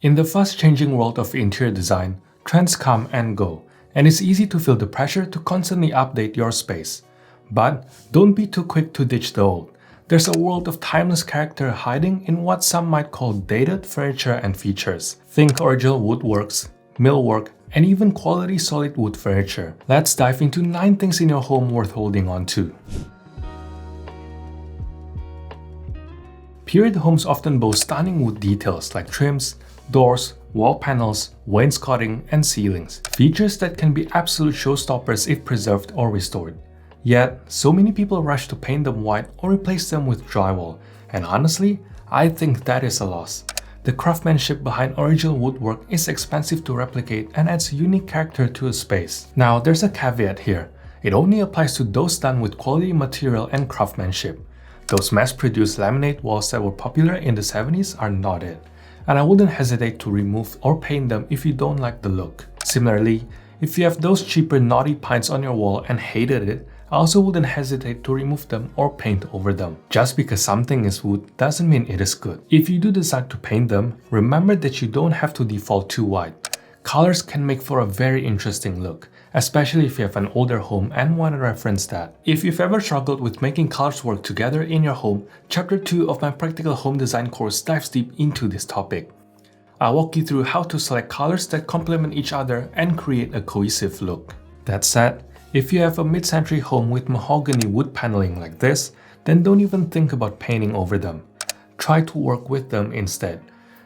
In the fast-changing world of interior design, trends come and go, and it's easy to feel the pressure to constantly update your space. But don't be too quick to ditch the old. There's a world of timeless character hiding in what some might call dated furniture and features. Think original woodworks, millwork, and even quality solid wood furniture. Let's dive into 9 things in your home worth holding on to. Period homes often boast stunning wood details like trims, doors, wall panels, wainscoting, and ceilings. Features that can be absolute showstoppers if preserved or restored. Yet, so many people rush to paint them white or replace them with drywall, and honestly, I think that is a loss. The craftsmanship behind original woodwork is expensive to replicate and adds unique character to a space. Now, there's a caveat here. It only applies to those done with quality material and craftsmanship. Those mass-produced laminate walls that were popular in the 70s are not it, and I wouldn't hesitate to remove or paint them if you don't like the look. Similarly, if you have those cheaper naughty pints on your wall and hated it, I also wouldn't hesitate to remove them or paint over them. Just because something is wood doesn't mean it is good. If you do decide to paint them, remember that you don't have to default too white. Colors can make for a very interesting look, especially if you have an older home and want to reference that. If you've ever struggled with making colors work together in your home, Chapter 2 of my Practical Home Design course dives deep into this topic. I'll walk you through how to select colors that complement each other and create a cohesive look. That said, if you have a mid-century home with mahogany wood paneling like this, then don't even think about painting over them. Try to work with them instead.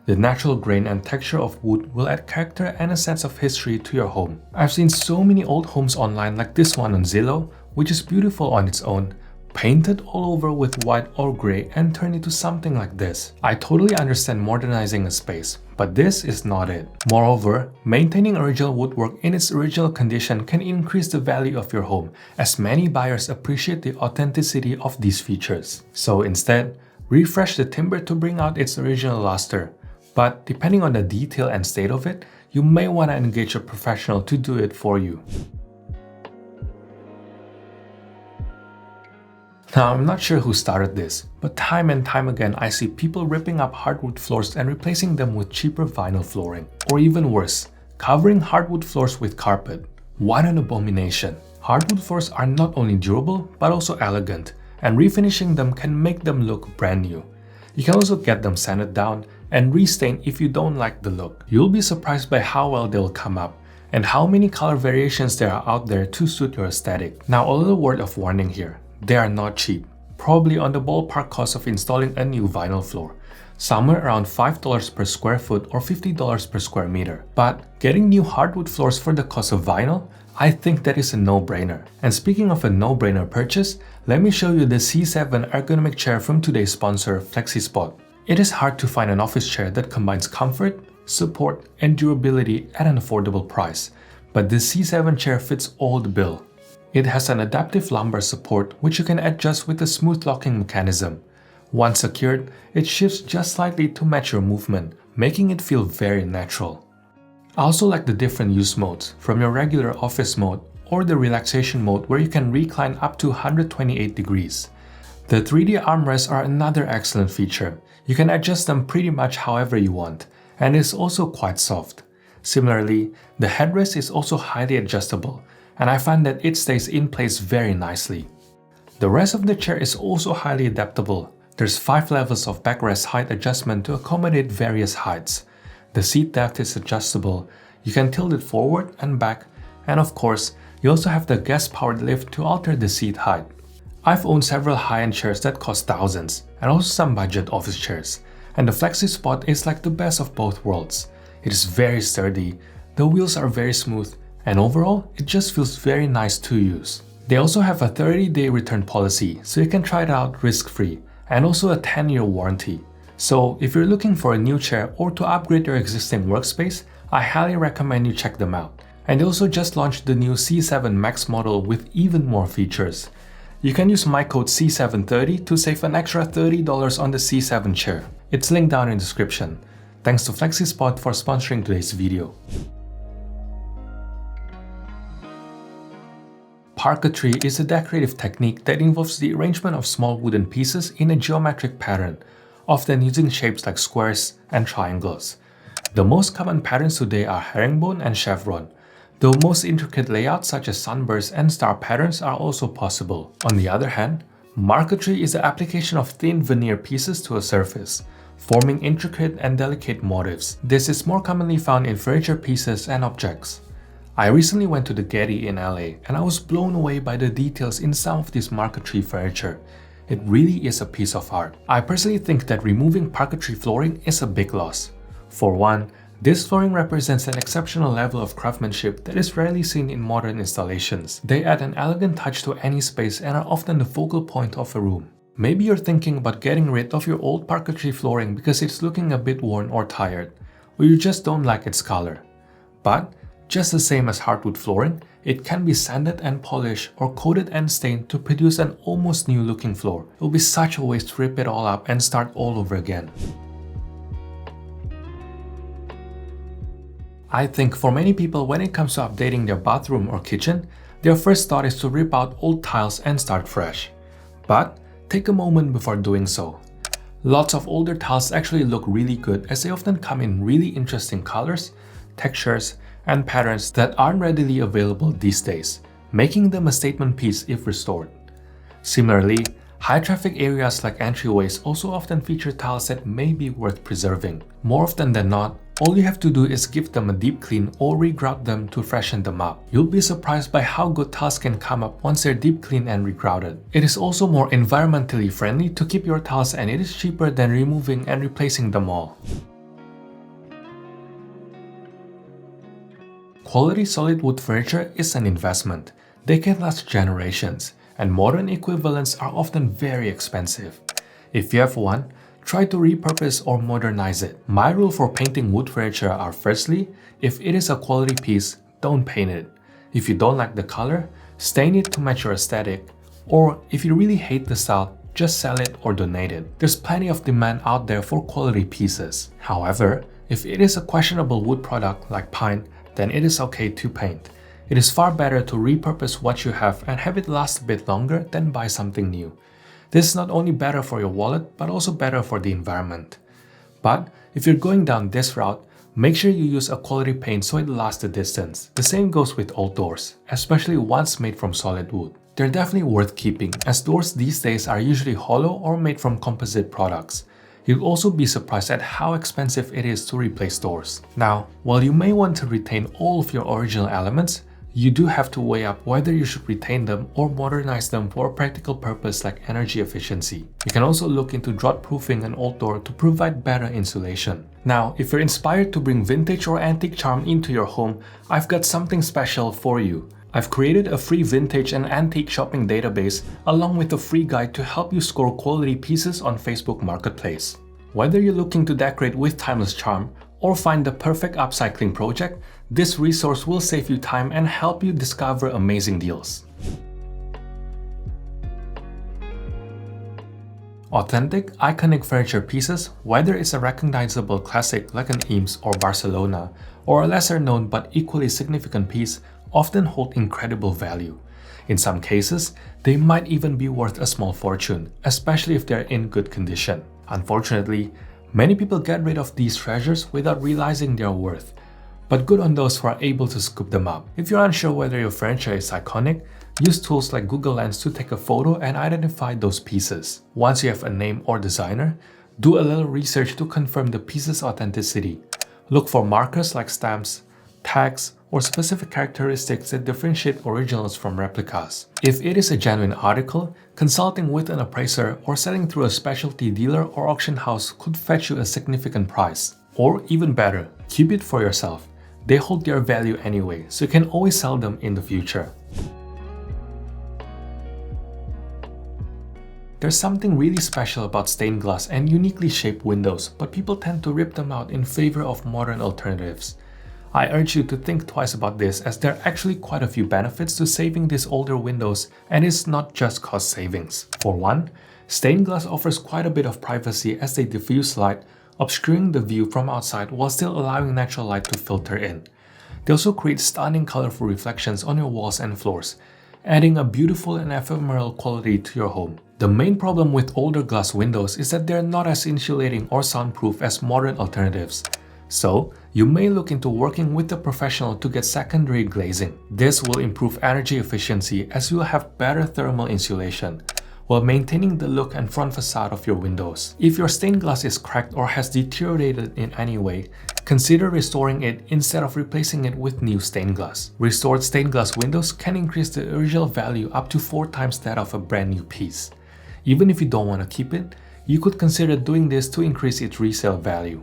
The natural grain and texture of wood will add character and a sense of history to your home. I've seen so many old homes online like this one on Zillow, which is beautiful on its own, painted all over with white or gray and turned into something like this. I totally understand modernizing a space, but this is not it. Moreover, maintaining original woodwork in its original condition can increase the value of your home, as many buyers appreciate the authenticity of these features. So instead, refresh the timber to bring out its original luster. But depending on the detail and state of it, you may want to engage a professional to do it for you. Now, I'm not sure who started this, but time and time again I see people ripping up hardwood floors and replacing them with cheaper vinyl flooring. Or even worse, covering hardwood floors with carpet. What an abomination! Hardwood floors are not only durable, but also elegant, and refinishing them can make them look brand new. You can also get them sanded down and restain if you don't like the look. You'll be surprised by how well they'll come up, and how many color variations there are out there to suit your aesthetic. Now, a little word of warning here. They are not cheap, probably on the ballpark cost of installing a new vinyl floor, somewhere around $5 per square foot or $50 per square meter. But getting new hardwood floors for the cost of vinyl, I think that is a no-brainer. And speaking of a no-brainer purchase, let me show you the C7 ergonomic chair from today's sponsor, FlexiSpot. It is hard to find an office chair that combines comfort, support, and durability at an affordable price, but the C7 chair fits all the bill. It has an adaptive lumbar support which you can adjust with a smooth locking mechanism. Once secured, it shifts just slightly to match your movement, making it feel very natural. I also like the different use modes, from your regular office mode or the relaxation mode where you can recline up to 128 degrees. The 3D armrests are another excellent feature. You can adjust them pretty much however you want, and it's also quite soft. Similarly, the headrest is also highly adjustable, and I find that it stays in place very nicely. The rest of the chair is also highly adaptable. There's 5 levels of backrest height adjustment to accommodate various heights. The seat depth is adjustable. You can tilt it forward and back, and of course, you also have the gas-powered lift to alter the seat height. I've owned several high-end chairs that cost thousands, and also some budget office chairs, and the FlexiSpot is like the best of both worlds. It is very sturdy, the wheels are very smooth, and overall, it just feels very nice to use. They also have a 30-day return policy, so you can try it out risk-free, and also a 10-year warranty. So if you're looking for a new chair or to upgrade your existing workspace, I highly recommend you check them out. And they also just launched the new C7 Max model with even more features. You can use my code C730 to save an extra $30 on the C7 chair. It's linked down in the description. Thanks to FlexiSpot for sponsoring today's video. Parquetry is a decorative technique that involves the arrangement of small wooden pieces in a geometric pattern, often using shapes like squares and triangles. The most common patterns today are herringbone and chevron, though most intricate layouts such as sunburst and star patterns are also possible. On the other hand, marquetry is the application of thin veneer pieces to a surface, forming intricate and delicate motifs. This is more commonly found in furniture pieces and objects. I recently went to the Getty in LA and I was blown away by the details in some of this marquetry furniture. It really is a piece of art. I personally think that removing parquetry flooring is a big loss. For one, this flooring represents an exceptional level of craftsmanship that is rarely seen in modern installations. They add an elegant touch to any space and are often the focal point of a room. Maybe you're thinking about getting rid of your old parquetry flooring because it's looking a bit worn or tired, or you just don't like its color. But just the same as hardwood flooring, it can be sanded and polished or coated and stained to produce an almost new looking floor. It will be such a waste to rip it all up and start all over again. I think for many people, when it comes to updating their bathroom or kitchen, their first thought is to rip out old tiles and start fresh. But take a moment before doing so. Lots of older tiles actually look really good as they often come in really interesting colors, textures, and patterns that aren't readily available these days, making them a statement piece if restored. Similarly, high traffic areas like entryways also often feature tiles that may be worth preserving. More often than not, all you have to do is give them a deep clean or regrout them to freshen them up. You'll be surprised by how good tiles can come up once they're deep cleaned and regrouted. It is also more environmentally friendly to keep your tiles and it is cheaper than removing and replacing them all. Quality solid wood furniture is an investment. They can last generations, and modern equivalents are often very expensive. If you have one, try to repurpose or modernize it. My rule for painting wood furniture are: firstly, if it is a quality piece, don't paint it. If you don't like the color, stain it to match your aesthetic. Or if you really hate the style, just sell it or donate it. There's plenty of demand out there for quality pieces. However, if it is a questionable wood product like pine, then it is okay to paint. It is far better to repurpose what you have and have it last a bit longer than buy something new. This is not only better for your wallet, but also better for the environment. But if you're going down this route, make sure you use a quality paint so it lasts the distance. The same goes with old doors, especially ones made from solid wood. They're definitely worth keeping, as doors these days are usually hollow or made from composite products. You'll also be surprised at how expensive it is to replace doors. Now, while you may want to retain all of your original elements, you do have to weigh up whether you should retain them or modernize them for a practical purpose like energy efficiency. You can also look into draught-proofing an old door to provide better insulation. Now, if you're inspired to bring vintage or antique charm into your home, I've got something special for you. I've created a free vintage and antique shopping database along with a free guide to help you score quality pieces on Facebook Marketplace. Whether you're looking to decorate with timeless charm or find the perfect upcycling project, this resource will save you time and help you discover amazing deals. Authentic, iconic furniture pieces, whether it's a recognizable classic like an Eames or Barcelona, or a lesser known but equally significant piece, often hold incredible value. In some cases, they might even be worth a small fortune, especially if they're in good condition. Unfortunately, many people get rid of these treasures without realizing their worth, but good on those who are able to scoop them up. If you're unsure whether your furniture is iconic, use tools like Google Lens to take a photo and identify those pieces. Once you have a name or designer, do a little research to confirm the piece's authenticity. Look for markers like stamps, tags, or specific characteristics that differentiate originals from replicas. If it is a genuine article, consulting with an appraiser or selling through a specialty dealer or auction house could fetch you a significant price. Or even better, keep it for yourself. They hold their value anyway, so you can always sell them in the future. There's something really special about stained glass and uniquely shaped windows, but people tend to rip them out in favor of modern alternatives. I urge you to think twice about this, as there are actually quite a few benefits to saving these older windows, and it's not just cost savings. For one, stained glass offers quite a bit of privacy as they diffuse light, obscuring the view from outside while still allowing natural light to filter in. They also create stunning colorful reflections on your walls and floors, adding a beautiful and ephemeral quality to your home. The main problem with older glass windows is that they're not as insulating or soundproof as modern alternatives. So, you may look into working with a professional to get secondary glazing. This will improve energy efficiency as you will have better thermal insulation, while maintaining the look and front facade of your windows. If your stained glass is cracked or has deteriorated in any way, consider restoring it instead of replacing it with new stained glass. Restored stained glass windows can increase the original value up to 4 times that of a brand new piece. Even if you don't want to keep it, you could consider doing this to increase its resale value.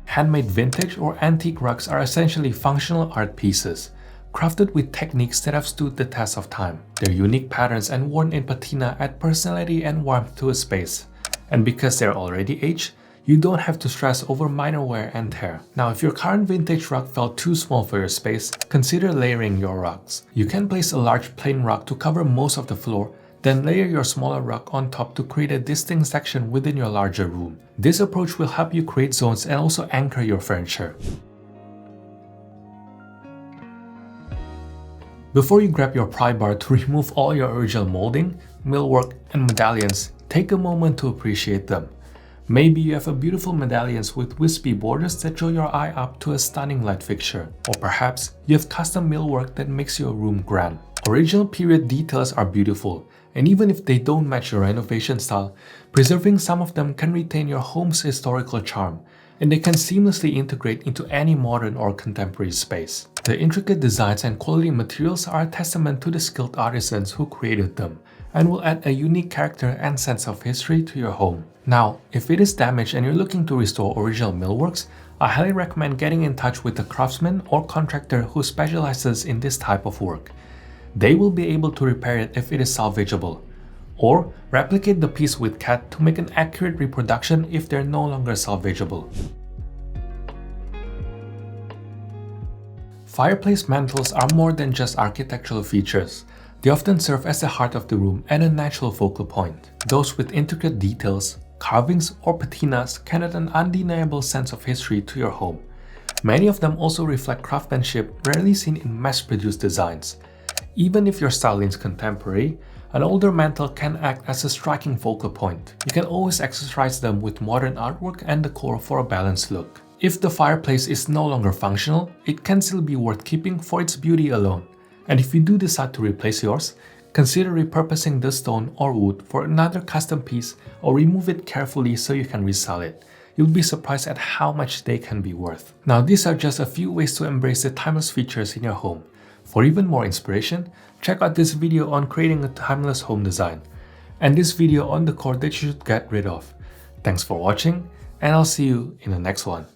Handmade vintage or antique rugs are essentially functional art pieces, crafted with techniques that have stood the test of time. Their unique patterns and worn in patina add personality and warmth to a space. And because they're already aged, you don't have to stress over minor wear and tear. Now, if your current vintage rug felt too small for your space, consider layering your rugs. You can place a large plain rug to cover most of the floor, then layer your smaller rug on top to create a distinct section within your larger room. This approach will help you create zones and also anchor your furniture. Before you grab your pry bar to remove all your original molding, millwork, and medallions, take a moment to appreciate them. Maybe you have a beautiful medallions with wispy borders that draw your eye up to a stunning light fixture. Or perhaps you have custom millwork that makes your room grand. Original period details are beautiful, and even if they don't match your renovation style, preserving some of them can retain your home's historical charm, and they can seamlessly integrate into any modern or contemporary space. The intricate designs and quality materials are a testament to the skilled artisans who created them, and will add a unique character and sense of history to your home. Now, if it is damaged and you're looking to restore original millworks, I highly recommend getting in touch with a craftsman or contractor who specializes in this type of work. They will be able to repair it if it is salvageable, or replicate the piece with CAD to make an accurate reproduction if they're no longer salvageable. Fireplace mantles are more than just architectural features. They often serve as the heart of the room and a natural focal point. Those with intricate details, carvings, or patinas can add an undeniable sense of history to your home. Many of them also reflect craftsmanship rarely seen in mass-produced designs. Even if your style is contemporary, an older mantle can act as a striking focal point. You can always accessorize them with modern artwork and decor for a balanced look. If the fireplace is no longer functional, it can still be worth keeping for its beauty alone. And if you do decide to replace yours, consider repurposing the stone or wood for another custom piece or remove it carefully so you can resell it. You'll be surprised at how much they can be worth. Now, these are just a few ways to embrace the timeless features in your home. For even more inspiration, check out this video on creating a timeless home design, and this video on decor that you should get rid of. Thanks for watching, and I'll see you in the next one.